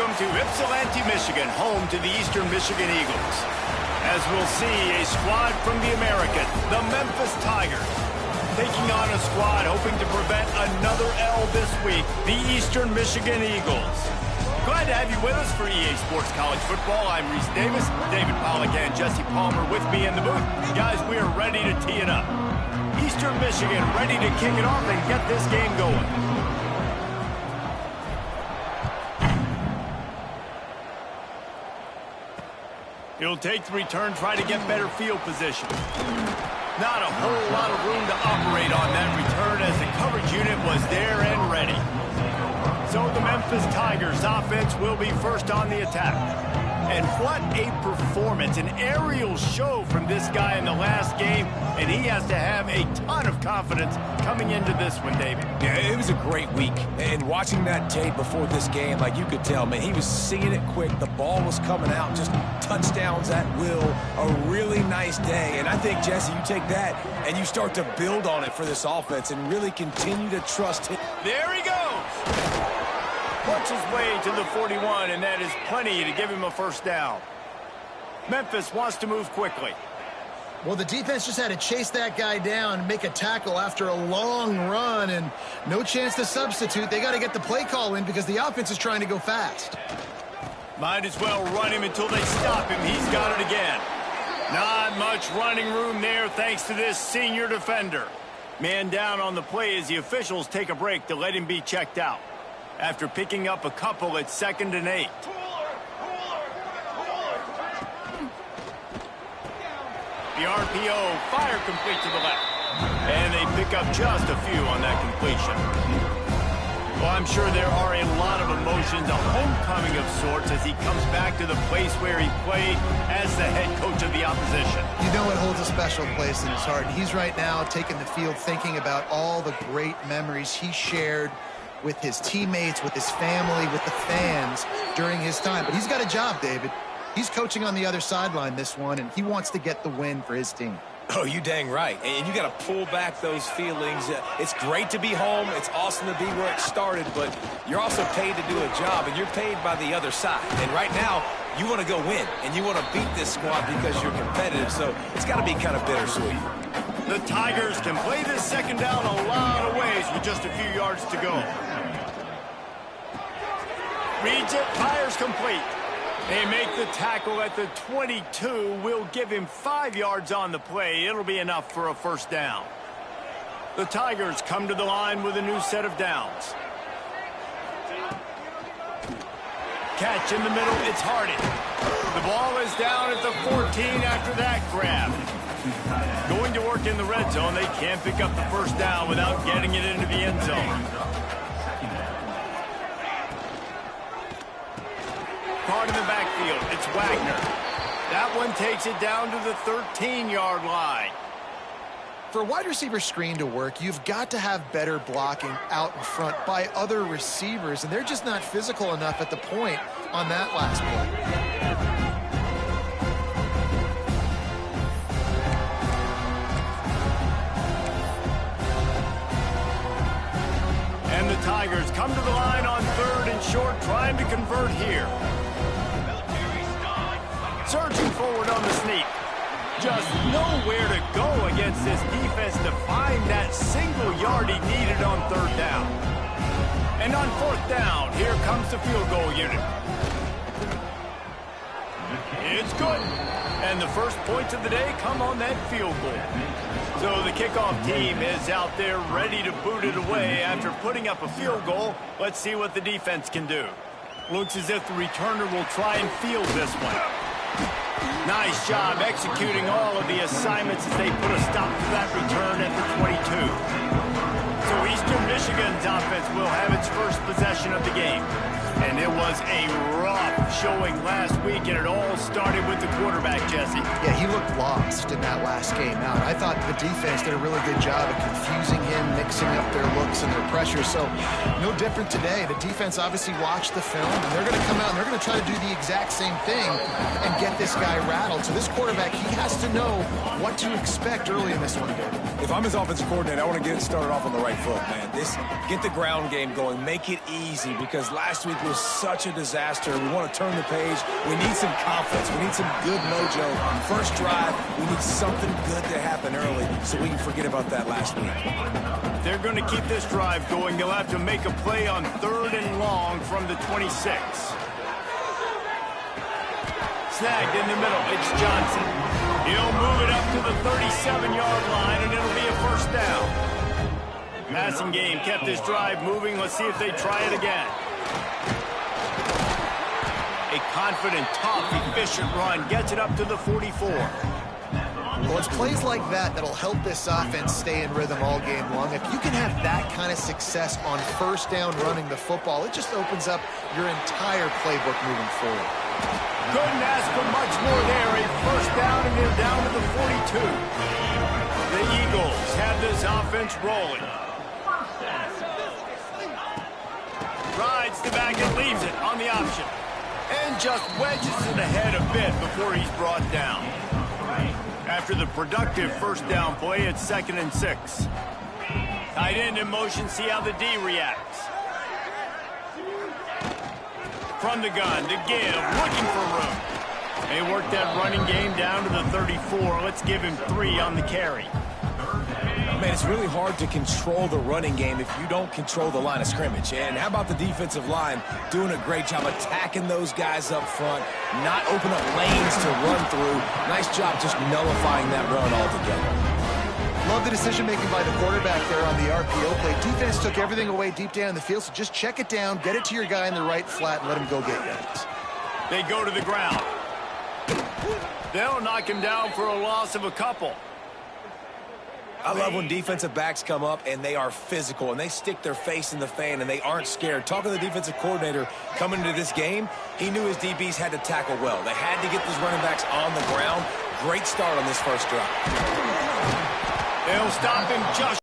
Welcome to Ypsilanti, Michigan, home to the Eastern Michigan Eagles. As we'll see, a squad from the American, the Memphis Tigers, taking on a squad hoping to prevent another L this week, the Eastern Michigan Eagles. Glad to have you with us for EA Sports College Football. I'm Reese Davis, David Pollack and Jesse Palmer with me in the booth. Guys, we are ready to tee it up. Eastern Michigan ready to kick it off and get this game going. He'll take the return, try to get better field position. Not a whole lot of room to operate on that return as the coverage unit was there and ready. So the Memphis Tigers offense will be first on the attack. And what a performance, an aerial show from this guy in the last game, and he has to have a ton of confidence coming into this one, David. Yeah, it was a great week, and watching that tape before this game, like you could tell, man, he was seeing it quick, the ball was coming out, just touchdowns at will, a really nice day, and I think, Jesse, you take that and you start to build on it for this offense and really continue to trust him. There he goes! Works his way to the 41, and that is plenty to give him a first down. Memphis wants to move quickly. Well, the defense just had to chase that guy down and make a tackle after a long run, and no chance to substitute. They got to get the play call in because the offense is trying to go fast. Might as well run him until they stop him. He's got it again. Not much running room there thanks to this senior defender. Man down on the play as the officials take a break to let him be checked out. After picking up a couple at 2nd and 8. The RPO, fire complete to the left. And they pick up just a few on that completion. Well, I'm sure there are a lot of emotions, a homecoming of sorts as he comes back to the place where he played as the head coach of the opposition. You know it holds a special place in his heart. He's right now taking the field thinking about all the great memories he shared with his teammates, with his family, with the fans during his time. But he's got a job, David. He's coaching on the other sideline this one, and he wants to get the win for his team. Oh, you dang right. And you got to pull back those feelings. It's great to be home. It's awesome to be where it started, but you're also paid to do a job, and you're paid by the other side. And right now, you want to go win, and you want to beat this squad because you're competitive, so it's got to be kind of bittersweet. The Tigers can play this second down a lot of ways with just a few yards to go. Reads it, fires complete. They make the tackle at the 22. Will give him 5 yards on the play. It'll be enough for a first down. The Tigers come to the line with a new set of downs. Catch in the middle, it's Hardy. The ball is down at the 14 after that grab. Going to work in the red zone. They can't pick up the first down without getting it into the end zone. Caught in the backfield, it's Wagner. That one takes it down to the 13-yard line. For a wide receiver screen to work, you've got to have better blocking out in front by other receivers, and they're just not physical enough at the point on that last play. And the Tigers come to the line on 3rd and short, trying to convert here. Surging forward on the sneak. Just nowhere to go against this defense to find that single yard he needed on 3rd down. And on 4th down, here comes the field goal unit. It's good. And the first points of the day come on that field goal. So the kickoff team is out there ready to boot it away after putting up a field goal. Let's see what the defense can do. Looks as if the returner will try and field this one. Nice job executing all of the assignments as they put a stop to that return at the 22. So Eastern Michigan's offense will have its first possession of the game. And it was a rough showing last week, and it all started with the quarterback, Jesse. Yeah, he looked lost in that last game out. I thought the defense did a really good job of confusing him, mixing up their looks and their pressure. So no different today. The defense obviously watched the film, and they're going to come out and they're going to try to do the exact same thing and get this guy rattled. So this quarterback, he has to know what to expect early in this one, David. If I'm his offensive coordinator, I want to get it started off on the right foot, man. Get the ground game going. Make it easy, because last week was such a disaster. We want to turn the page. We need some confidence. We need some good mojo. First drive, we need something good to happen early so we can forget about that last week. They're going to keep this drive going. They'll have to make a play on 3rd and long from the 26. Snagged in the middle. It's Johnson. He'll move it up to the 37-yard line, and it'll be a first down. Passing game kept this drive moving. Let's see if they try it again. A confident, tough, efficient run gets it up to the 44. Well, it's plays like that that'll help this offense stay in rhythm all game long. If you can have that kind of success on first down running the football, it just opens up your entire playbook moving forward. Couldn't ask for much more there. A first down, and they're down to the 42. The Eagles have this offense rolling. Rides the back and leaves it on the option. And just wedges it ahead a bit before he's brought down. After the productive first down play, it's 2nd and 6. Tight end in motion, see how the D reacts. From the gun to give, looking for room. They work that running game down to the 34. Let's give him 3 on the carry. Man, it's really hard to control the running game if you don't control the line of scrimmage. And how about the defensive line doing a great job attacking those guys up front, not open up lanes to run through. Nice job just nullifying that run altogether. Love the decision-making by the quarterback there on the RPO play. Defense took everything away deep down the field, so just check it down, get it to your guy in the right flat, and let him go get yards. They go to the ground. They'll knock him down for a loss of a couple. I love when defensive backs come up and they are physical and they stick their face in the fan and they aren't scared. Talking to the defensive coordinator coming into this game, he knew his DBs had to tackle well. They had to get these running backs on the ground. Great start on this first drive. They'll stop him just.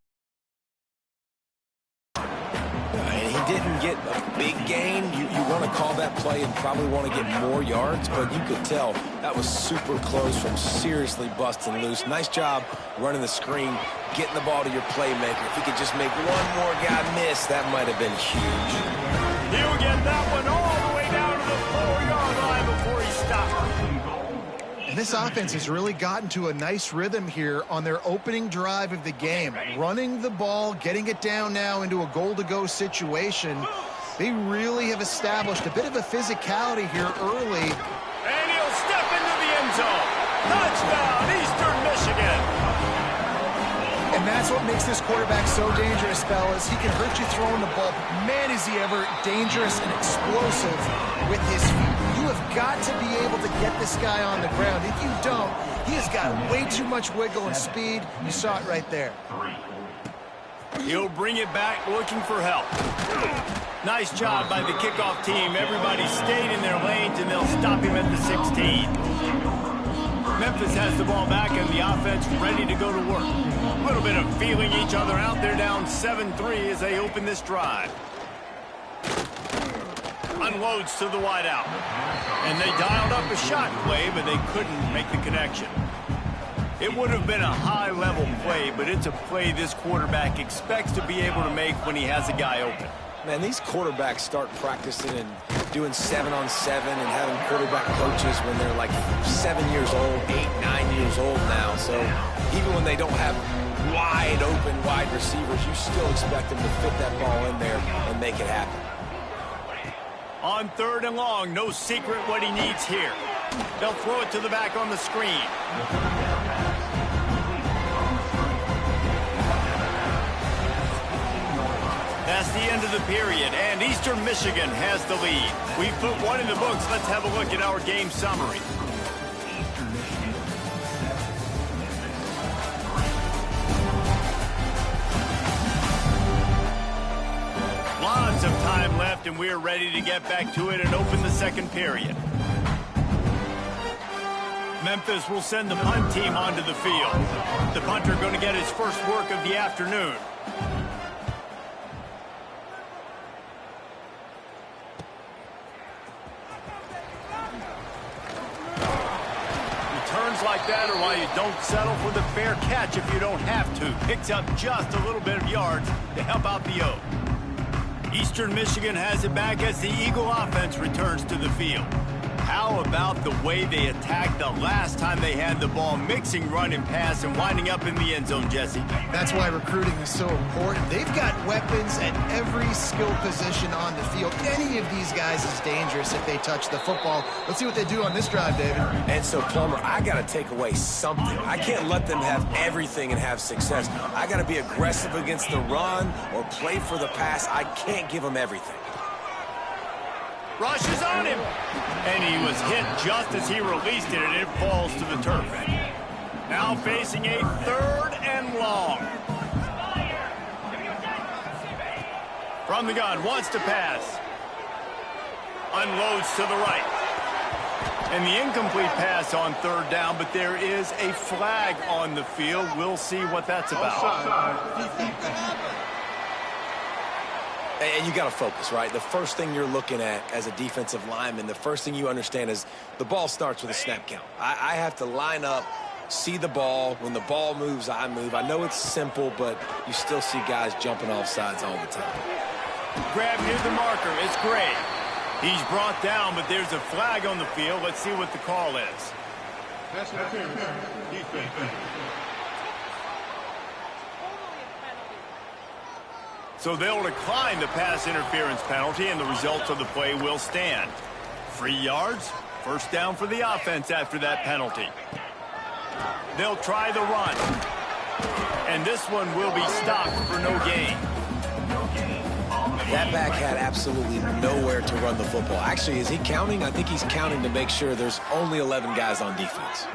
And he didn't get a big gain. You want to call that play and probably want to get more yards, but you could tell that was super close from seriously busting loose. Nice job running the screen, getting the ball to your playmaker. If he could just make one more guy miss, that might have been huge. He'll get that one all the way down to the 4-yard line before he stops. And this offense has really gotten to a nice rhythm here on their opening drive of the game. Running the ball, getting it down now into a goal-to-go situation. They really have established a bit of a physicality here early. And he'll step into the end zone. Touchdown, Eastern Michigan. And that's what makes this quarterback so dangerous, fellas. He can hurt you throwing the ball, but man, is he ever dangerous and explosive with his feet. You have got to be able to get this guy on the ground. If you don't, he has got way too much wiggle and speed. You saw it right there. He'll bring it back looking for help. Nice job by the kickoff team. Everybody stayed in their lanes, and they'll stop him at the 16. Memphis has the ball back, and the offense ready to go to work. A little bit of feeling each other out. They're down 7-3 as they open this drive. Unloads to the wideout. And they dialed up a shot play, but they couldn't make the connection. It would have been a high-level play, but it's a play this quarterback expects to be able to make when he has a guy open. Man, these quarterbacks start practicing and doing 7-on-7 and having quarterback coaches when they're like 7 years old, 8, 9 years old now. So even when they don't have wide open wide receivers, you still expect them to fit that ball in there and make it happen. On 3rd and long, no secret what he needs here. They'll throw it to the back on the screen. That's the end of the period, and Eastern Michigan has the lead. We've put one in the books. Let's have a look at our game summary. Lots of time left, and we're ready to get back to it and open the second period. Memphis will send the punt team onto the field. The punter going to get his first work of the afternoon. Returns like that are why you don't settle for the fair catch if you don't have to. Picks up just a little bit of yards to help out the O. Eastern Michigan has it back as the Eagle offense returns to the field. How about the way they attacked the last time they had the ball, mixing run and pass and winding up in the end zone, Jesse? That's why recruiting is so important. They've got weapons at every skill position on the field. Any of these guys is dangerous if they touch the football. Let's see what they do on this drive, David. And so, Plummer, I got to take away something. I can't let them have everything and have success. I got to be aggressive against the run or play for the pass. I can't give them everything. Rushes on him. And he was hit just as he released it, and it falls to the turf. Now facing a 3rd and long. From the gun, wants to pass. Unloads to the right. And the incomplete pass on 3rd down, but there is a flag on the field. We'll see what that's about. And you got to focus, right? The first thing you're looking at as a defensive lineman, the first thing you understand is the ball starts with a snap count. I have to line up, see the ball. When the ball moves, I move. I know it's simple, but you still see guys jumping off sides all the time. Grab near the marker. It's Gray. He's brought down, but there's a flag on the field. Let's see what the call is. Pass interference. Defense. So they'll decline the pass interference penalty, and the results of the play will stand. 3 yards, 1st down for the offense after that penalty. They'll try the run. And this one will be stopped for no gain. That back had absolutely nowhere to run the football. Actually, is he counting? I think he's counting to make sure there's only 11 guys on defense.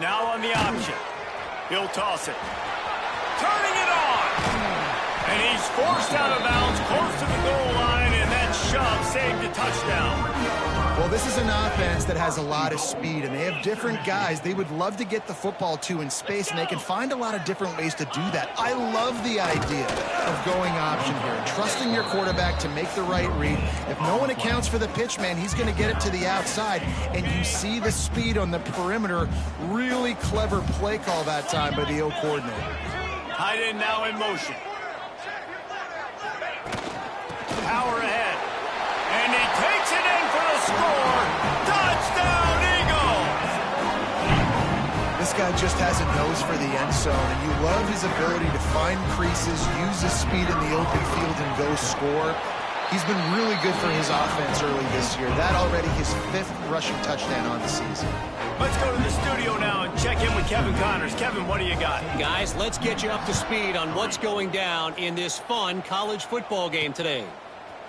Now on the option. He'll toss it. Turning it on. And he's forced out of bounds close to the goal line, and that shove saved a touchdown. Well, this is an offense that has a lot of speed, and they have different guys they would love to get the football to in space, and they can find a lot of different ways to do that. I love the idea of going option here and trusting your quarterback to make the right read. If no one accounts for the pitch, man, he's going to get it to the outside, and you see the speed on the perimeter. Really clever play call that time by the O coordinator. Tight end now in motion. Power ahead. And he takes it in for the score. Touchdown, Eagles! This guy just has a nose for the end zone, and you love his ability to find creases, use his speed in the open field, and go score. He's been really good for his offense early this year. That already his 5th rushing touchdown on the season. Let's go to the studio now and check in with Kevin Connors. Kevin, what do you got? Guys, let's get you up to speed on what's going down in this fun college football game today.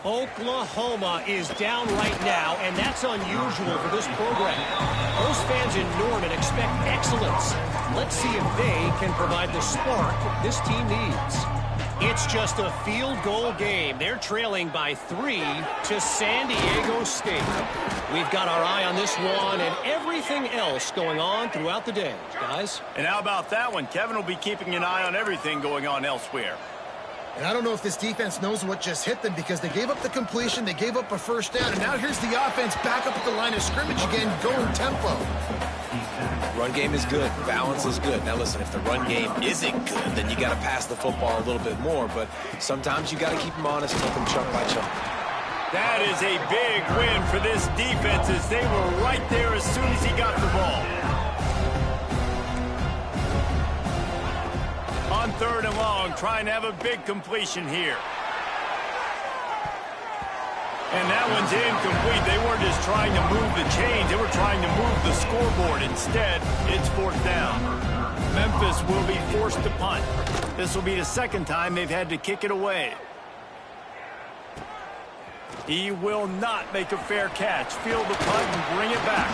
Oklahoma is down right now, and that's unusual for this program. Most fans in Norman expect excellence. Let's see if they can provide the spark this team needs. It's just a field goal game. They're trailing by 3 to San Diego State. We've got our eye on this one and everything else going on throughout the day, guys. And how about that one? Kevin will be keeping an eye on everything going on elsewhere. And I don't know if this defense knows what just hit them, because they gave up the completion, they gave up a 1st down, and now here's the offense back up at the line of scrimmage again, going tempo. Run game is good. Balance is good. Now, listen, if the run game isn't good, then you got to pass the football a little bit more. But sometimes you got to keep them honest and let them chunk by chunk. That is a big win for this defense, as they were right there as soon as he got the ball. On 3rd and long, trying to have a big completion here. And that one's incomplete. They weren't just trying to move the chains. They were trying to move the scoreboard. Instead, it's 4th down. Memphis will be forced to punt. This will be the 2nd time they've had to kick it away. He will not make a fair catch. Field the punt and bring it back.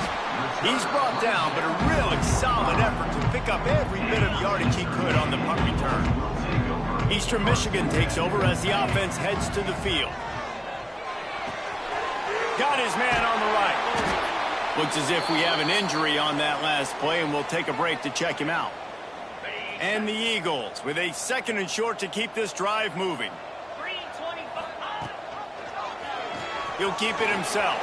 He's brought down, but a really solid effort to pick up every bit of yardage he could on the punt return. Eastern Michigan takes over as the offense heads to the field. Got his man on the right. Looks as if we have an injury on that last play, and we'll take a break to check him out. And the Eagles with a 2nd and short to keep this drive moving. He'll keep it himself.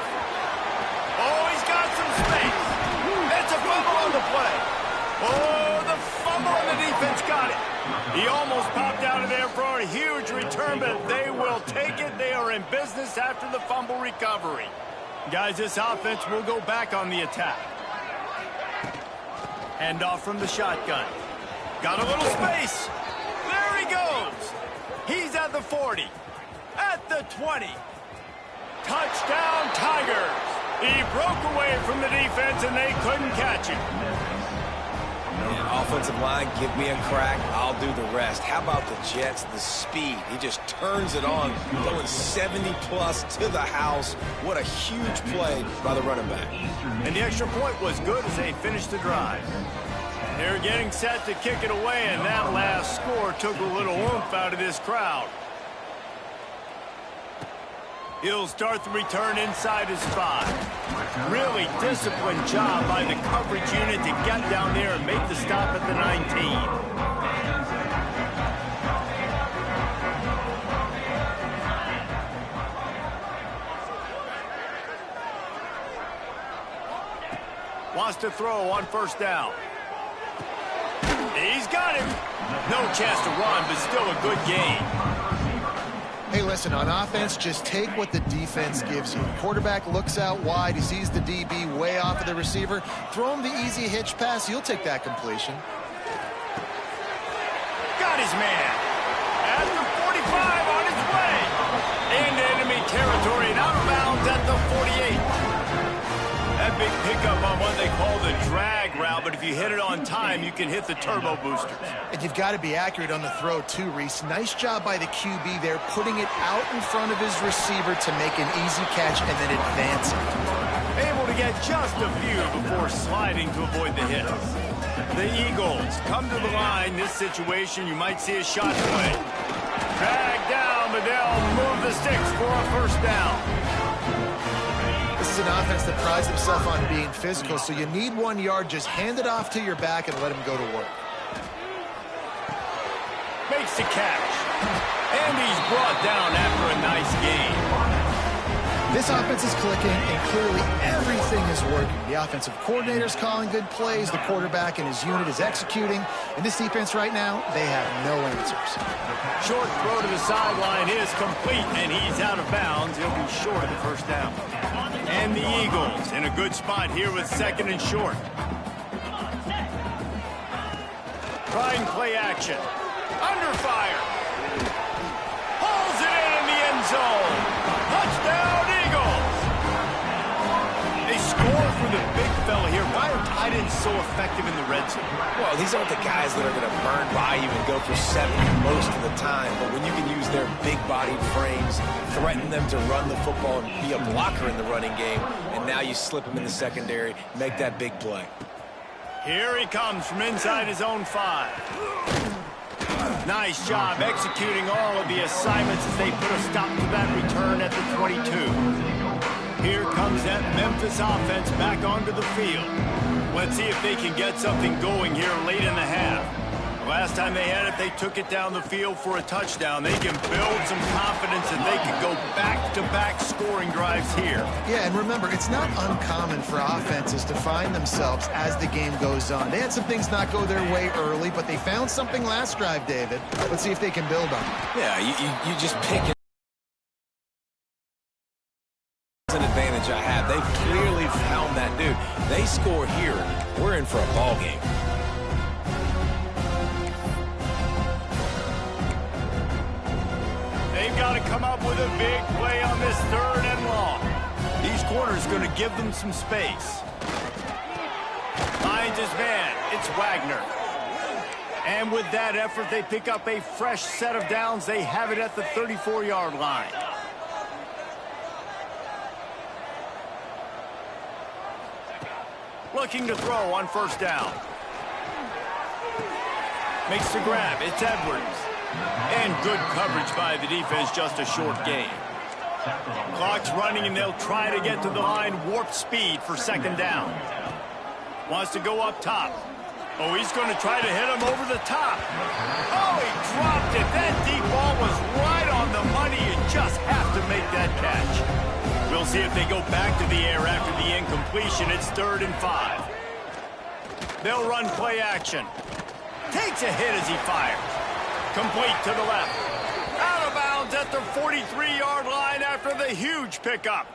Oh, he's got some space. It's a fumble on the play. Oh, the fumble on the defense got got it. He almost popped out of there for a huge return, but they will take it. They are in business after the fumble recovery. Guys, this offense will go back on the attack. Hand off from the shotgun. Got a little space. There he goes. He's at the 40. At the 20. Touchdown, Tigers. He broke away from the defense, and they couldn't catch him. Yeah, offensive line, give me a crack. I'll do the rest. How about the Jets? The speed. He just turns it on, going 70-plus to the house. What a huge play by the running back. And the extra point was good as they finished the drive. They're getting set to kick it away, and that last score took a little oomph out of this crowd. He'll start the return inside his 5. Really disciplined job by the coverage unit to get down there and make the stop at the 19. Wants to throw on first down. He's got him. No chance to run, but still a good gain. Hey, listen, on offense, just take what the defense gives you. Quarterback looks out wide. He sees the DB way off of the receiver. Throw him the easy hitch pass. You'll take that completion. Got his man. At the 45 on his way. Into enemy territory and out of bounds at the 48. That big pickup on what they call the drag route, but if you hit it on time, you can hit the turbo boosters. And you've got to be accurate on the throw, too, Reese. Nice job by the QB there, putting it out in front of his receiver to make an easy catch and then advance it. Able to get just a few before sliding to avoid the hit. The Eagles come to the line. This situation, you might see a shot play. Drag down, but they'll move the sticks for a first down. This is an offense that prides himself on being physical, so you need 1 yard. Just hand it off to your back and let him go to work. Makes the catch. And he's brought down after a nice game. This offense is clicking, and clearly everything is working. The offensive coordinator's calling good plays. The quarterback and his unit is executing. And this defense right now, they have no answers. Short throw to the sideline is complete, and he's out of bounds. He'll be short of the first down. And the Eagles in a good spot here with second and short. Trying play action. Under fire. Pulls it in the end zone. Touchdown, Eagles. They score for the big fella here. Why are tight ends so effective in the red zone? Well, these aren't the guys that are going to burn by you and go for 70 most of the time. But when you can use their big-bodied frames, threaten them to run the football and be a blocker in the running game, and now you slip them in the secondary, make that big play. Here he comes from inside his own 5. Nice job executing all of the assignments as they put a stop to that return at the 22. Here comes that Memphis offense back onto the field. Let's see if they can get something going here late in the half. Last time they had it, they took it down the field for a touchdown. They can build some confidence that they can go back-to-back scoring drives here. Yeah, and remember, it's not uncommon for offenses to find themselves as the game goes on. They had some things not go their way early, but they found something last drive, David. Let's see if they can build on it. Yeah, you just pick it. An advantage I have. They clearly found that dude. They score here. We're in for a ball game. They've got to come up with a big play on this third and long. These corners going to give them some space. Finds his man. It's Wagner. And with that effort, they pick up a fresh set of downs. They have it at the 34-yard line. Looking to throw on first down. Makes the grab. It's Edwards. And good coverage by the defense, just a short gain. Clock's running, and they'll try to get to the line. Warp speed for second down. Wants to go up top. Oh, he's going to try to hit him over the top. Oh, he dropped it. That deep ball was right on the money. You just have to make that catch. We'll see if they go back to the air after the incompletion. It's 3rd and 5. They'll run play action. Takes a hit as he fires. Complete to the left. Out of bounds at the 43-yard line after the huge pickup.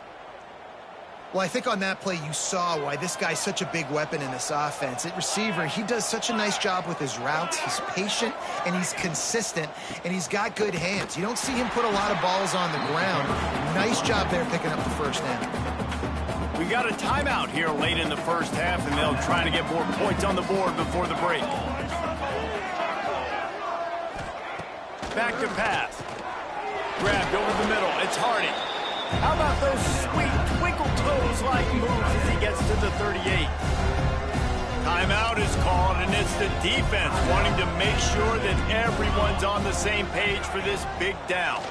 Well, I think on that play you saw why this guy's such a big weapon in this offense. At receiver, he does such a nice job with his routes. He's patient, and he's consistent, and he's got good hands. You don't see him put a lot of balls on the ground. Nice job there picking up the first down. We got a timeout here late in the first half, and they'll try to get more points on the board before the break. Back to pass. Grabbed over the middle. It's Hardy. How about those sweet twinkle toes-like moves as he gets to the 38? Timeout is called, and it's the defense wanting to make sure that everyone's on the same page for this big down.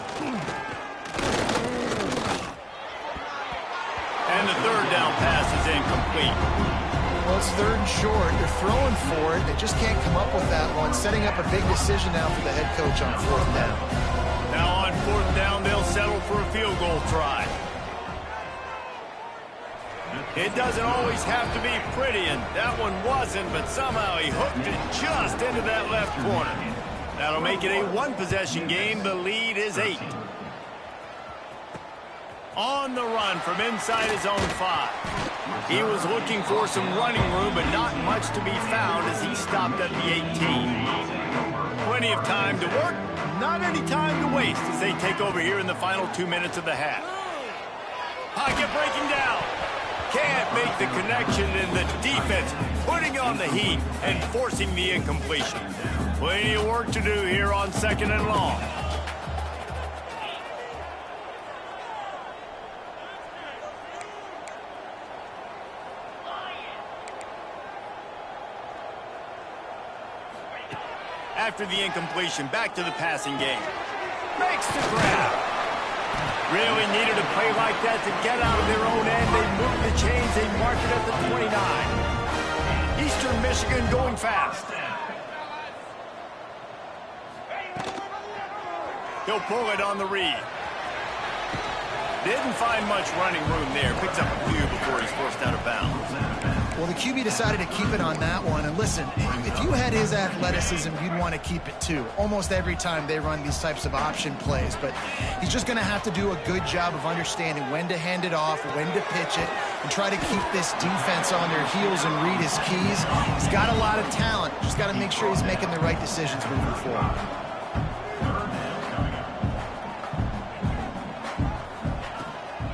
And the third down pass is incomplete. Well, it's third and short. They're throwing for it. They just can't come up with that one. Setting up a big decision now for the head coach on fourth down. Now on fourth down, they'll settle for a field goal try. It doesn't always have to be pretty, and that one wasn't, but somehow he hooked it just into that left corner. That'll make it a one-possession game. The lead is 8. On the run from inside his own 5. He was looking for some running room, but not much to be found as he stopped at the 18. Plenty of time to work, not any time to waste as they take over here in the final 2 minutes of the half. Pocket breaking down. Can't make the connection, and the defense putting on the heat and forcing the incompletion. Plenty of work to do here on second and long. After the incompletion, back to the passing game. Makes the grab. Really needed a play like that to get out of their own end. They moved the chains. They marked it at the 29. Eastern Michigan going fast. He'll pull it on the read. Didn't find much running room there. Picks up a few before he's forced out of bounds. Well, the QB decided to keep it on that one. And listen, if you had his athleticism, you'd want to keep it too. Almost every time they run these types of option plays. But he's just going to have to do a good job of understanding when to hand it off, when to pitch it, and try to keep this defense on their heels and read his keys. He's got a lot of talent. Just got to make sure he's making the right decisions moving forward.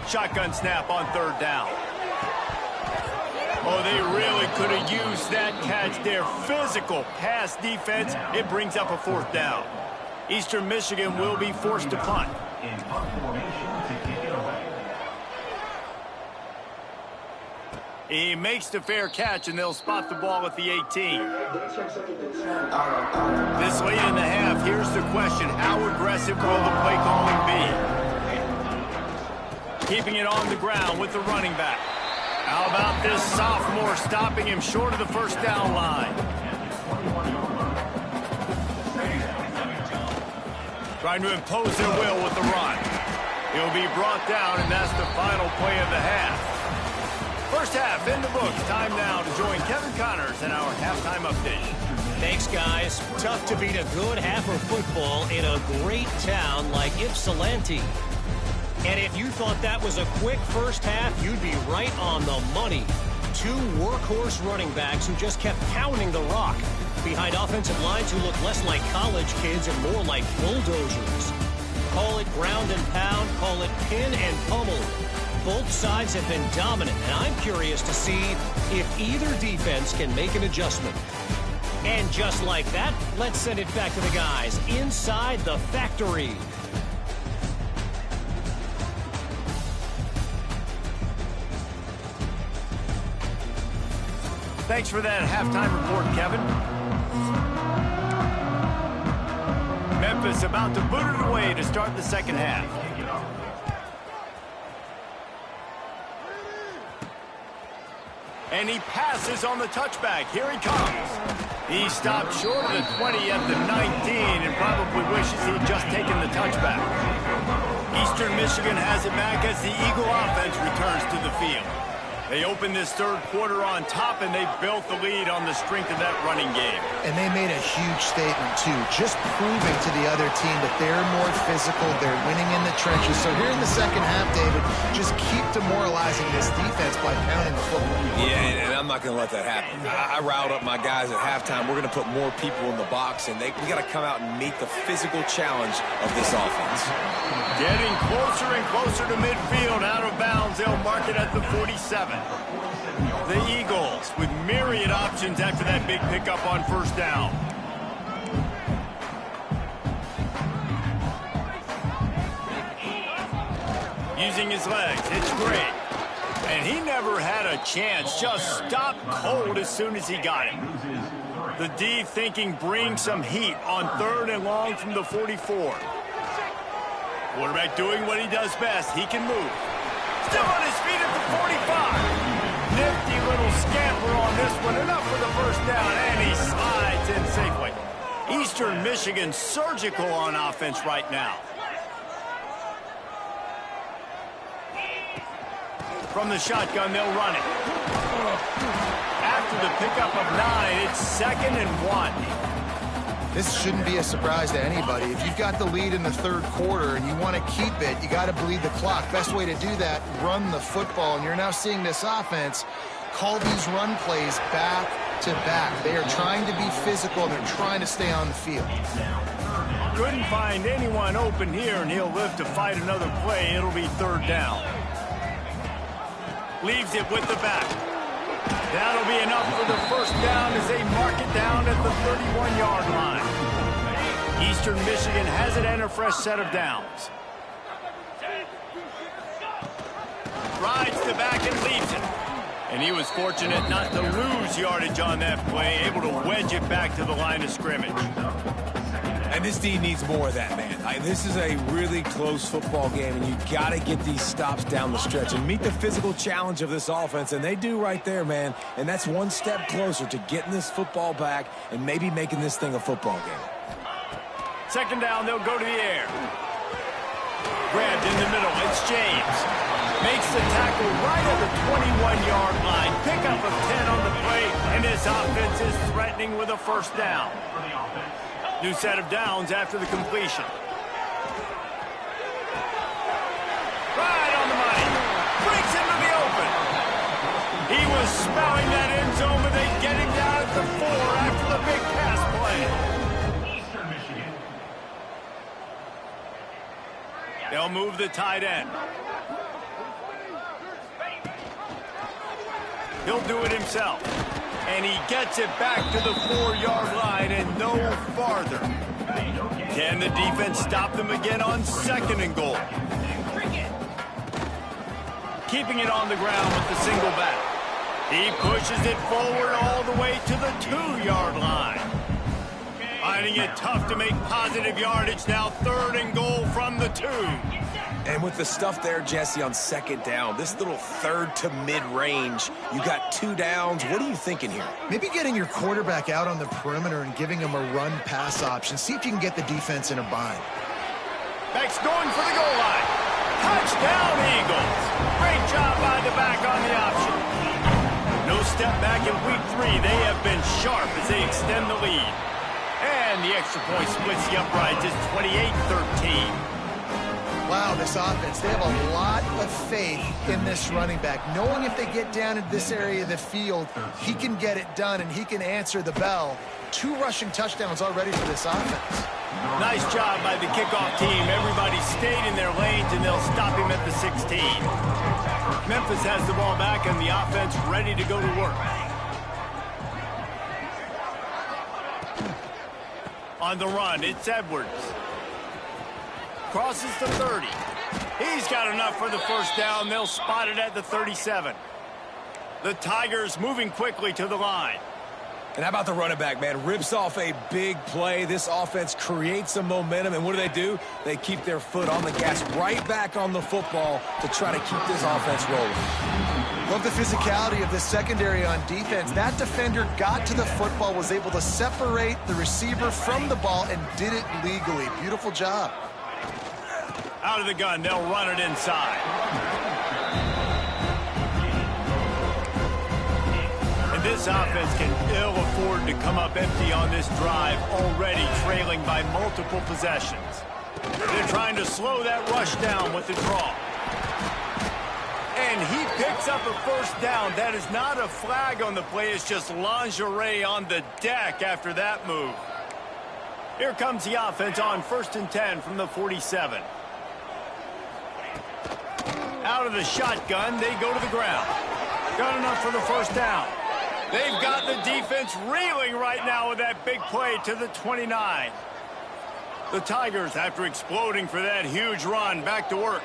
Shotgun snap on third down. Oh, they really could have used that catch there. Physical pass defense. It brings up a fourth down. Eastern Michigan will be forced to punt. He makes the fair catch, and they'll spot the ball at the 18. This late in the half, here's the question. How aggressive will the play calling be? Keeping it on the ground with the running back. How about this sophomore stopping him short of the first down line? Trying to impose their will with the run. He'll be brought down, and that's the final play of the half. First half in the books. Time now to join Kevin Connors in our halftime update. Thanks, guys. Tough to beat a good half of football in a great town like Ypsilanti. And if you thought that was a quick first half, you'd be right on the money. 2 workhorse running backs who just kept pounding the rock behind offensive lines who look less like college kids and more like bulldozers. Call it ground and pound, call it pin and pummel. Both sides have been dominant, and I'm curious to see if either defense can make an adjustment. And just like that, let's send it back to the guys inside the factory. Thanks for that halftime report, Kevin. Memphis about to boot it away to start the second half. And he passes on the touchback. Here he comes. He stopped short of the 20 at the 19 and probably wishes he'd just taken the touchback. Eastern Michigan has it back as the Eagle offense returns to the field. They opened this third quarter on top, and they built the lead on the strength of that running game. And they made a huge statement, too, just proving to the other team that they're more physical, they're winning in the trenches. So here in the second half, David, just keep demoralizing this defense by pounding the football. Yeah, and I'm not going to let that happen. I riled up my guys at halftime. We're going to put more people in the box, and we got to come out and meet the physical challenge of this offense. Getting closer and closer to midfield, out of bounds. They'll mark it at the 47. The Eagles with myriad options after that big pickup on first down. Using his legs, it's great. And he never had a chance, just stopped cold as soon as he got it. The D thinking bring some heat on 3rd and long from the 44. Quarterback doing what he does best. He can move. Still on his feet at the 45. Nifty little scamper on this one. Enough for the first down, and he slides in safely. Eastern Michigan surgical on offense right now. From the shotgun, they'll run it. After the pickup of 9, it's 2nd and 1. This shouldn't be a surprise to anybody. If you've got the lead in the third quarter and you want to keep it, you got to bleed the clock. Best way to do that, run the football. And you're now seeing this offense call these run plays back to back. They are trying to be physical, and they're trying to stay on the field. Couldn't find anyone open here, and he'll live to fight another play. It'll be 3rd down. Leaves it with the back. That'll be enough for the first down as they mark it down at the 31-yard line. Eastern Michigan has it and a fresh set of downs. Rides the back and leaves it. And he was fortunate not to lose yardage on that play, able to wedge it back to the line of scrimmage. And this team needs more of that, man. This is a really close football game, and you got to get these stops down the stretch and meet the physical challenge of this offense, and they do right there, man. And that's one step closer to getting this football back and maybe making this thing a football game. 2nd down, they'll go to the air. Grabbed in the middle, it's James. Makes the tackle right at the 21-yard line. Pickup of 10 on the play, and this offense is threatening with a first down. New set of downs after the completion. Right on the money. Breaks into the open. He was smelling that end zone, but they get him down at the 4 after the big pass play. Eastern Michigan. They'll move the tight end. He'll do it himself. And he gets it back to the 4-yard line and no farther. Can the defense stop them again on 2nd and goal? Keeping it on the ground with the single back. He pushes it forward all the way to the 2-yard line. Finding it tough to make positive yardage. Now 3rd and goal from the 2. And with the stuff there, Jesse, on 2nd down, this little 3rd to mid-range, you got 2 downs. What are you thinking here? Maybe getting your quarterback out on the perimeter and giving him a run-pass option. See if you can get the defense in a bind. Back's going for the goal line. Touchdown, Eagles. Great job by the back on the option. No step back in week 3. They have been sharp as they extend the lead. And the extra point splits the uprights. It's 28-13. Wow, this offense, they have a lot of faith in this running back. Knowing if they get down in this area of the field, he can get it done and he can answer the bell. 2 rushing touchdowns already for this offense. Nice job by the kickoff team. Everybody stayed in their lanes, and they'll stop him at the 16. Memphis has the ball back, and the offense ready to go to work. On the run, it's Edwards. Crosses the 30. He's got enough for the first down. They'll spot it at the 37. The Tigers moving quickly to the line. And how about the running back, man? Rips off a big play. This offense creates some momentum, and what do? They keep their foot on the gas right back on the football to try to keep this offense rolling. Love the physicality of the secondary on defense. That defender got to the football, was able to separate the receiver from the ball, and did it legally. Beautiful job. Out of the gun, they'll run it inside. this offense can ill afford to come up empty on this drive, already trailing by multiple possessions. They're trying to slow that rush down with the draw. And he picks up a first down. That is not a flag on the play. It's just lingerie on the deck after that move. Here comes the offense on 1st and 10 from the 47. Out of the shotgun, they go to the ground. Got enough for the first down. They've got the defense reeling right now with that big play to the 29. The Tigers, after exploding for that huge run, back to work.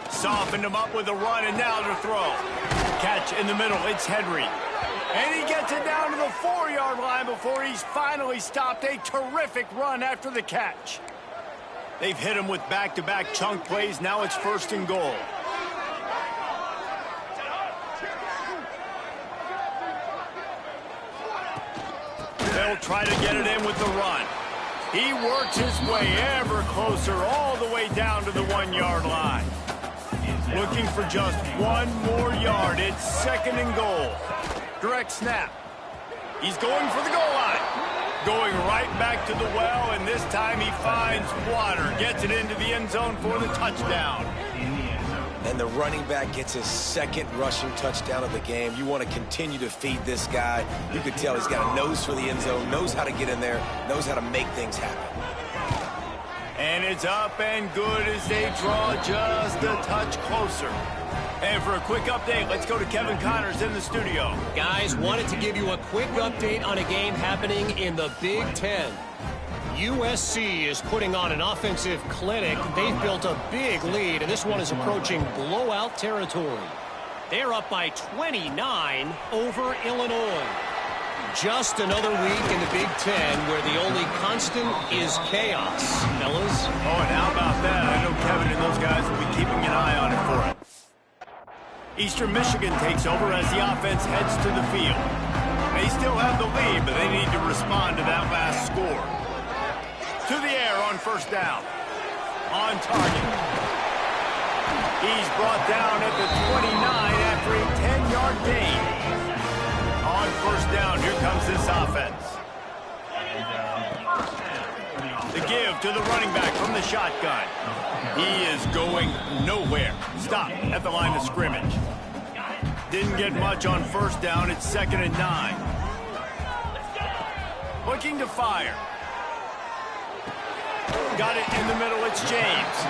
Softened him up with a run, and now to throw. Catch in the middle, it's Henry. And he gets it down to the 4-yard line before he's finally stopped. A terrific run after the catch. They've hit him with back-to-back chunk plays. Now it's 1st and goal. They'll try to get it in with the run. He works his way ever closer all the way down to the 1-yard line. Looking for just one more yard. It's 2nd and goal. Direct snap. He's going for the goal line. Going right back to the well, and this time he finds water. Gets it into the end zone for the touchdown. And the running back gets his 2nd rushing touchdown of the game. You want to continue to feed this guy. You can tell he's got a nose for the end zone, knows how to get in there, knows how to make things happen. And it's up and good as they draw just a touch closer. And for a quick update, let's go to Kevin Connors in the studio. Guys, wanted to give you a quick update on a game happening in the Big Ten. USC is putting on an offensive clinic. They've built a big lead, and this one is approaching blowout territory. They're up by 29 over Illinois. Just another week in the Big Ten where the only constant is chaos, fellas. Oh, and how about that? I know Kevin and those guys will be keeping an eye on it for him. Eastern Michigan takes over as the offense heads to the field. They still have the lead, but they need to respond to that last score. To the air on 1st down. On target. He's brought down at the 29 after a 10-yard gain. On 1st down, here comes this offense. The give to the running back from the shotgun. He is going nowhere. Stop at the line of scrimmage. Didn't get much on 1st down. It's 2nd and 9. Looking to fire. Got it in the middle. It's James.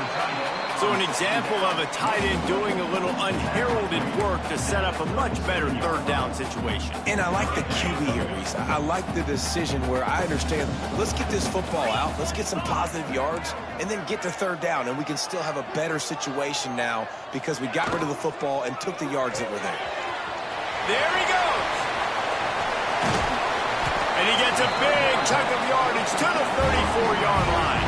So an example of a tight end doing a little unheralded work to set up a much better 3rd down situation. And I like the QB here, Reese. I like the decision where I understand, let's get this football out, let's get some positive yards, and then get to 3rd down, and we can still have a better situation now because we got rid of the football and took the yards that were there. There he goes. And he gets a big chunk of yardage to the 34-yard line.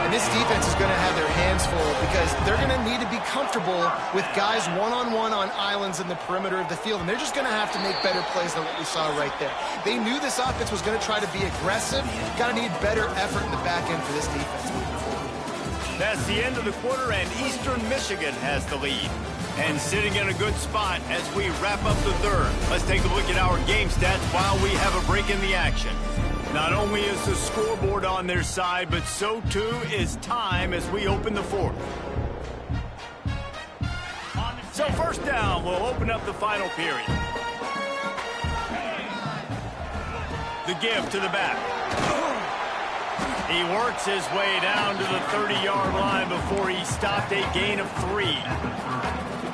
And this defense is going to have their hands full because they're going to need to be comfortable with guys one-on-one on islands in the perimeter of the field. And they're just going to have to make better plays than what we saw right there. They knew this offense was going to try to be aggressive. Got to need better effort in the back end for this defense moving forward. That's the end of the quarter, and Eastern Michigan has the lead. And sitting in a good spot as we wrap up the 3rd. Let's take a look at our game stats while we have a break in the action. Not only is the scoreboard on their side, but so too is time as we open the 4th. So 1st down, we'll open up the final period. The give to the back. He works his way down to the 30-yard line before he stopped a gain of 3.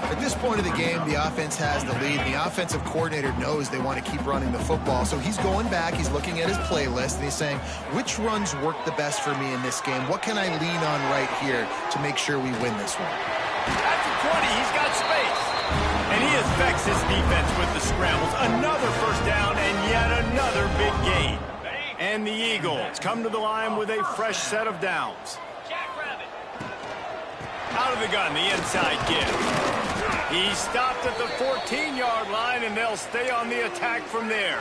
At this point of the game, the offense has the lead. The offensive coordinator knows they want to keep running the football. So he's going back, he's looking at his playlist, and he's saying, which runs work the best for me in this game? What can I lean on right here to make sure we win this one? At the 20, he's got space. And he affects his defense with the scrambles. Another 1st down and yet another big gain. And the Eagles come to the line with a fresh set of downs. Out of the gun, the inside give. He stopped at the 14-yard line, and they'll stay on the attack from there.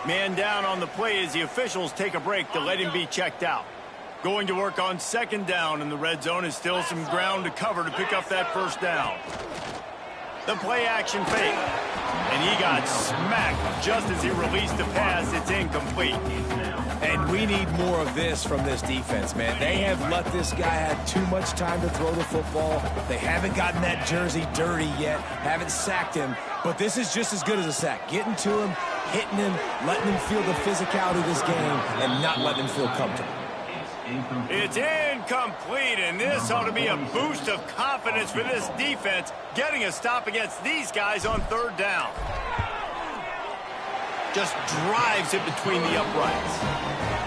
Man down on the play as the officials take a break to let him be checked out. Going to work on second down in the red zone is still some ground to cover to pick up that first down. The play action fake. And he got smacked just as he released the pass. It's incomplete. And we need more of this from this defense, man. They have let this guy have too much time to throw the football. They haven't gotten that jersey dirty yet, haven't sacked him. But this is just as good as a sack. Getting to him, hitting him, letting him feel the physicality of this game, and not letting him feel comfortable. It's incomplete, and this ought to be a boost of confidence for this defense, getting a stop against these guys on third down. Just drives it between the uprights.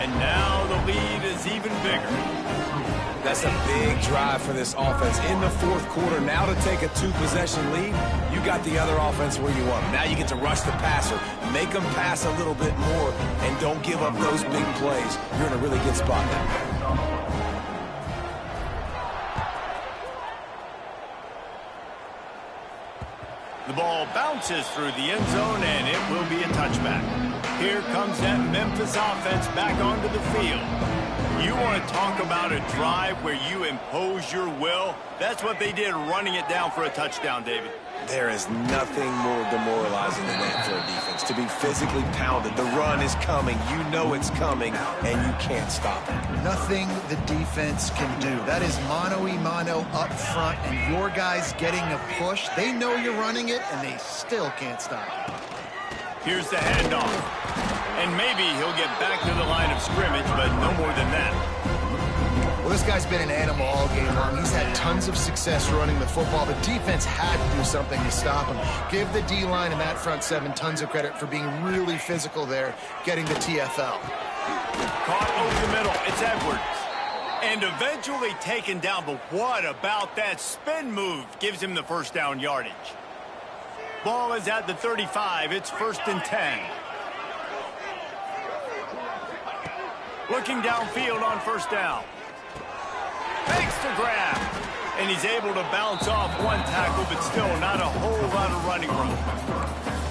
And now the lead is even bigger. That's a big drive for this offense in the fourth quarter. Now to take a two-possession lead, you got the other offense where you want them. Now you get to rush the passer, make them pass a little bit more, and don't give up those big plays. You're in a really good spot now. The ball bounces through the end zone, and it will be a touchback. Here comes that Memphis offense back onto the field. You want to talk about a drive where you impose your will? That's what they did, running it down for a touchdown, David. There is nothing more demoralizing than that for a defense. To be physically pounded. The run is coming. You know it's coming, and you can't stop it. Nothing the defense can do. That is mano-a-mano up front, and your guys getting a push. They know you're running it, and they still can't stop it. Here's the handoff. And maybe he'll get back to the line of scrimmage, but no more than that. Well, this guy's been an animal all game long. He's had tons of success running the football. The defense had to do something to stop him. Give the D-line and that front seven tons of credit for being really physical there, getting the TFL. Caught over the middle. It's Edwards. And eventually taken down, but what about that spin move? Gives him the first down yardage. Ball is at the 35. It's 1st and 10. Looking downfield on first down. Fakes the grab. And he's able to bounce off one tackle, but still not a whole lot of running room.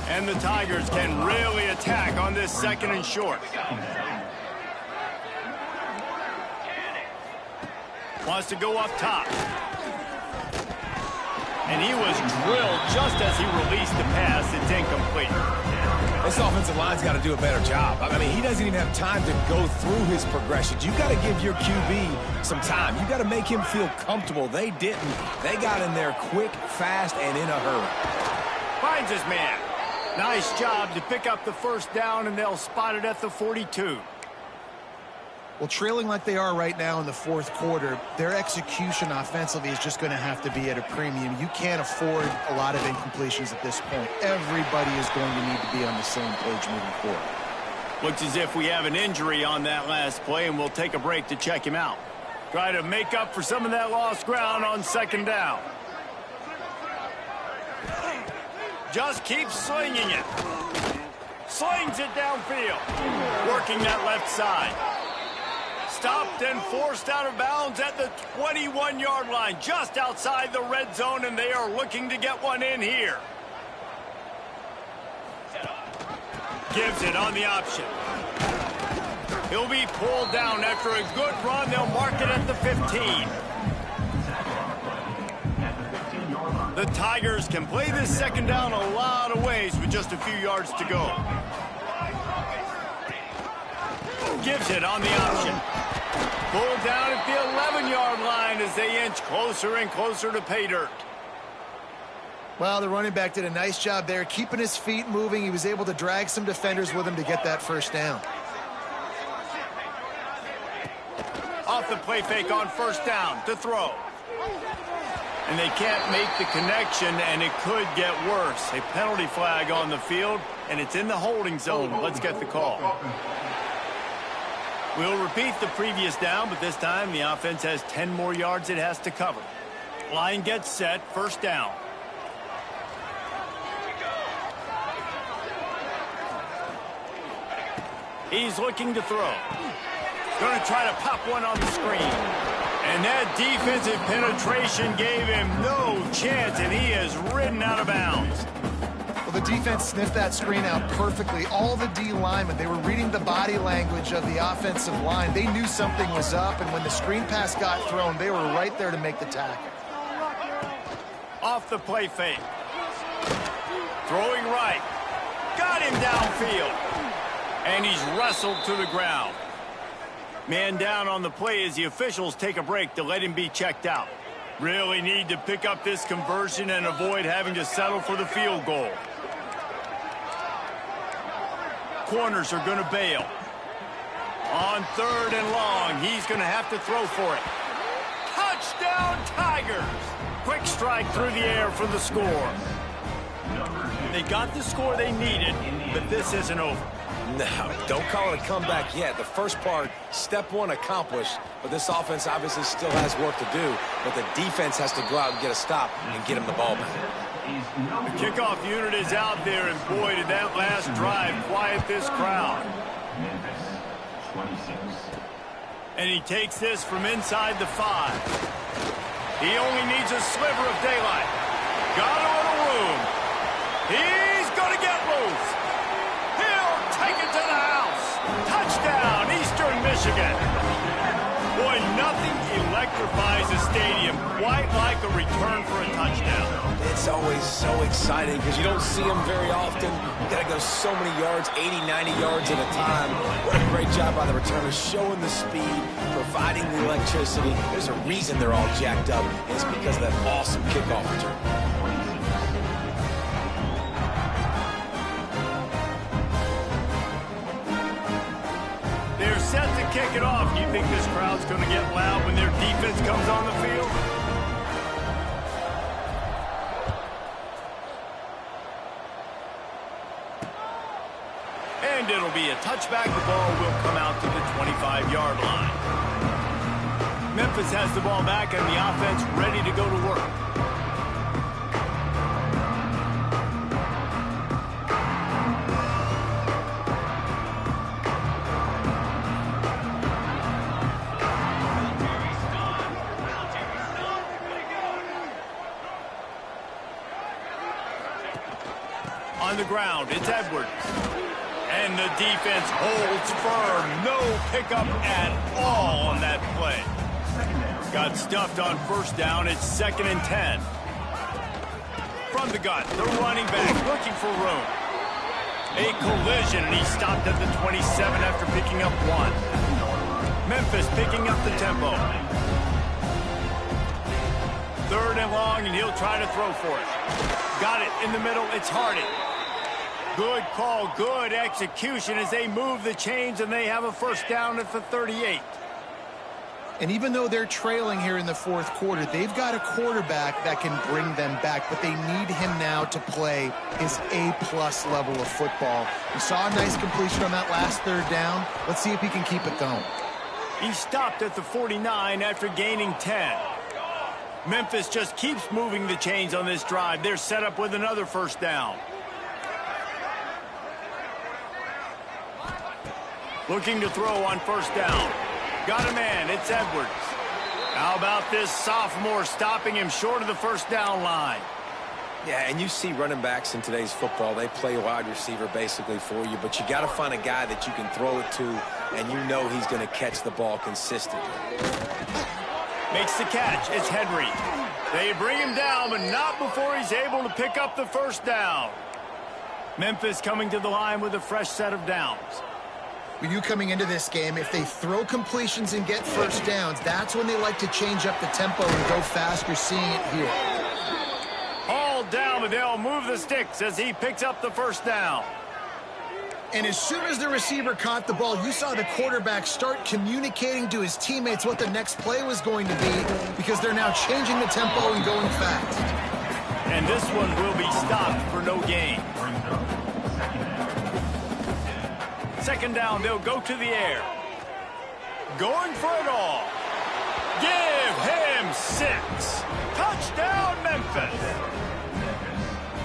And the Tigers can really attack on this 2nd and short. Wants to go up top. And he was drilled just as he released the pass. It's incomplete. This offensive line's got to do a better job. I mean, he doesn't even have time to go through his progressions. You got to give your QB some time. You got to make him feel comfortable. They didn't. They got in there quick, fast, and in a hurry. Finds his man. Nice job to pick up the first down, and they'll spot it at the 42. Well, trailing like they are right now in the fourth quarter, their execution offensively is just going to have to be at a premium. You can't afford a lot of incompletions at this point. Everybody is going to need to be on the same page moving forward. Looks as if we have an injury on that last play, and we'll take a break to check him out. Try to make up for some of that lost ground on 2nd down. Just keep slinging it. Slings it downfield. Working that left side. Stopped and forced out of bounds at the 21-yard line, just outside the red zone, and they are looking to get one in here. Gives it on the option. He'll be pulled down after a good run. They'll mark it at the 15. The Tigers can play this 2nd down a lot of ways with just a few yards to go. Gives it on the option. Pulled down at the 11-yard line as they inch closer and closer to pay dirt. Well, the running back did a nice job there, keeping his feet moving. He was able to drag some defenders with him to get that first down. Off the play fake on first down to throw. And they can't make the connection, and it could get worse. A penalty flag on the field, and it's in the holding zone. Let's get the call. We'll repeat the previous down, but this time the offense has 10 more yards it has to cover. Line gets set, first down. He's looking to throw. Going to try to pop one on the screen. And that defensive penetration gave him no chance, and he is ridden out of bounds. Well, The defense sniffed that screen out perfectly. All the D linemen, they were reading the body language of the offensive line. They knew something was up, and when the screen pass got thrown, they were right there to make the tackle. Off the play fake. Throwing right. Got him downfield. And he's wrestled to the ground. Man down on the play as the officials take a break to let him be checked out. Really need to pick up this conversion and avoid having to settle for the field goal. Corners are going to bail. On 3rd and long, he's going to have to throw for it. Touchdown, Tigers! Quick strike through the air for the score. They got the score they needed, but this isn't over. No, don't call it a comeback yet. The first part, step one accomplished, but this offense obviously still has work to do, but the defense has to go out and get a stop and get him the ball back. The kickoff unit is out there, and boy, did that last drive quiet this crowd. And he takes this from inside the 5. He only needs a sliver of daylight. Got a little room. He's going to get loose. He'll take it to the house. Touchdown, Eastern Michigan. Boy, nothing electrifies a stadium quite like a return for a touchdown. It's always so exciting because you don't see them very often. You got to go so many yards, 80, 90 yards at a time. What a great job by the returners, showing the speed, providing the electricity. There's a reason they're all jacked up, and it's because of that awesome kickoff return. They're set to kick it off. You think this crowd's going to get loud when their defense comes on the field? And it'll be a touchback. The ball will come out to the 25-yard line. Memphis has the ball back and the offense ready to go to work. On the ground, it's Edwards. And the defense holds firm. No pickup at all on that play. Got stuffed on first down. It's 2nd and 10. From the gun, the running back looking for room. A collision, and he stopped at the 27 after picking up 1. Memphis picking up the tempo. 3rd and long, and he'll try to throw for it. Got it in the middle. It's Harding. Good call, good execution as they move the chains, and they have a first down at the 38. And even though they're trailing here in the 4th quarter, they've got a quarterback that can bring them back, but they need him now to play his A-plus level of football. We saw a nice completion on that last 3rd down. Let's see if he can keep it going. He stopped at the 49 after gaining 10. Memphis just keeps moving the chains on this drive. They're set up with another first down. Looking to throw on first down. Got a man, it's Edwards. How about this sophomore stopping him short of the first down line? Yeah, and you see running backs in today's football, they play wide receiver basically for you, but you got to find a guy that you can throw it to, and you know he's going to catch the ball consistently. Makes the catch, it's Henry. They bring him down, but not before he's able to pick up the first down. Memphis coming to the line with a fresh set of downs. When you coming into this game, if they throw completions and get first downs, that's when they like to change up the tempo and go fast. You're seeing it here. All down, but they'll move the sticks as he picks up the first down. And as soon as the receiver caught the ball, you saw the quarterback start communicating to his teammates what the next play was going to be, because they're now changing the tempo and going fast. And this one will be stopped for no gain. 2nd down, they'll go to the air. Going for it all. Give him 6. Touchdown, Memphis.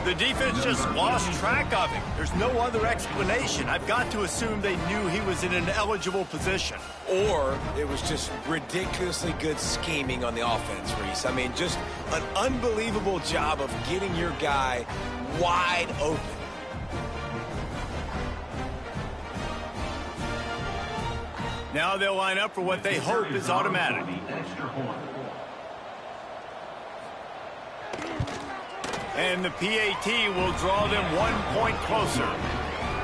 The defense just lost track of him. There's no other explanation. I've got to assume they knew he was in an eligible position. Or it was just ridiculously good scheming on the offense, Reese. I mean, just an unbelievable job of getting your guy wide open. Now they'll line up for what they hope is automatic. And the PAT will draw them 1 point closer.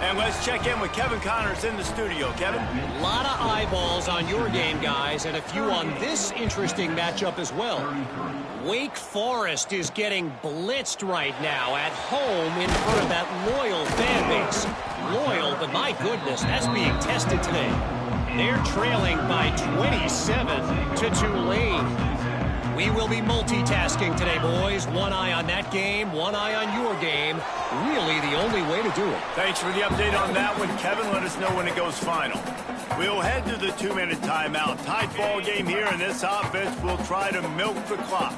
And let's check in with Kevin Connors in the studio. Kevin? A lot of eyeballs on your game, guys, and a few on this interesting matchup as well. Wake Forest is getting blitzed right now at home in front of that loyal fan base. Loyal, but my goodness, that's being tested today. They're trailing by 27 to Tulane. We will be multitasking today, boys. One eye on that game, one eye on your game. Really the only way to do it. Thanks for the update on that one, Kevin. Let us know when it goes final. We'll head to the 2-minute timeout. Tight ball game here, and this offense will try to milk the clock.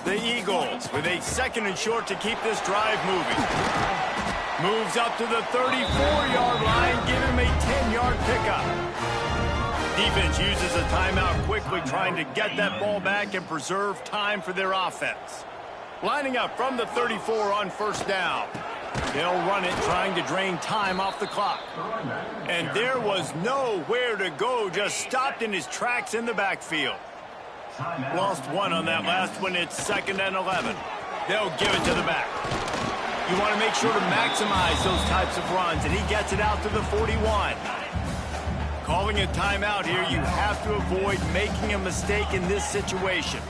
The Eagles with a 2nd and short to keep this drive moving. Moves up to the 34-yard line, give him a 10-yard pickup. Defense uses a timeout quickly, trying to get that ball back and preserve time for their offense. Lining up from the 34 on 1st down. They'll run it, trying to drain time off the clock. And there was nowhere to go, just stopped in his tracks in the backfield. Lost 1 on that last one. It's 2nd and 11. They'll give it to the back. You want to make sure to maximize those types of runs, and he gets it out to the 41. Calling a timeout here, you have to avoid making a mistake in this situation.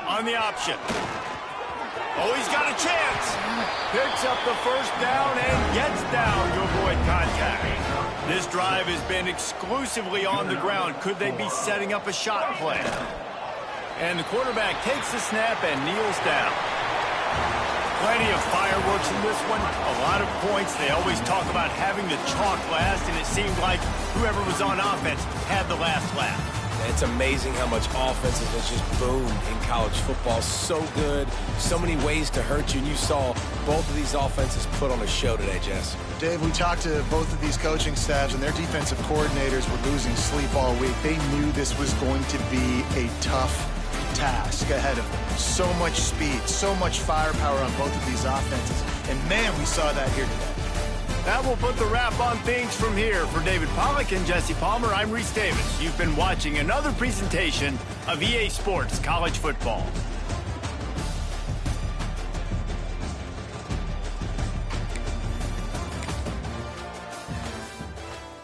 On the option. Oh, he's got a chance. Picks up the 1st down and gets down to avoid contact. This drive has been exclusively on the ground. Could they be setting up a shot play? And the quarterback takes the snap and kneels down. Plenty of fireworks in this one. A lot of points. They always talk about having the chalk last, and it seemed like whoever was on offense had the last laugh. It's amazing how much offense has just boomed in college football. So good. So many ways to hurt you. And you saw both of these offenses put on a show today, Jess. Dave, we talked to both of these coaching staffs, and their defensive coordinators were losing sleep all week. They knew this was going to be a tough task ahead of them. So much speed, so much firepower on both of these offenses. And, man, we saw that here today. That will put the wrap on things from here. For David Pollack and Jesse Palmer, I'm Reese Davis. You've been watching another presentation of EA Sports College Football.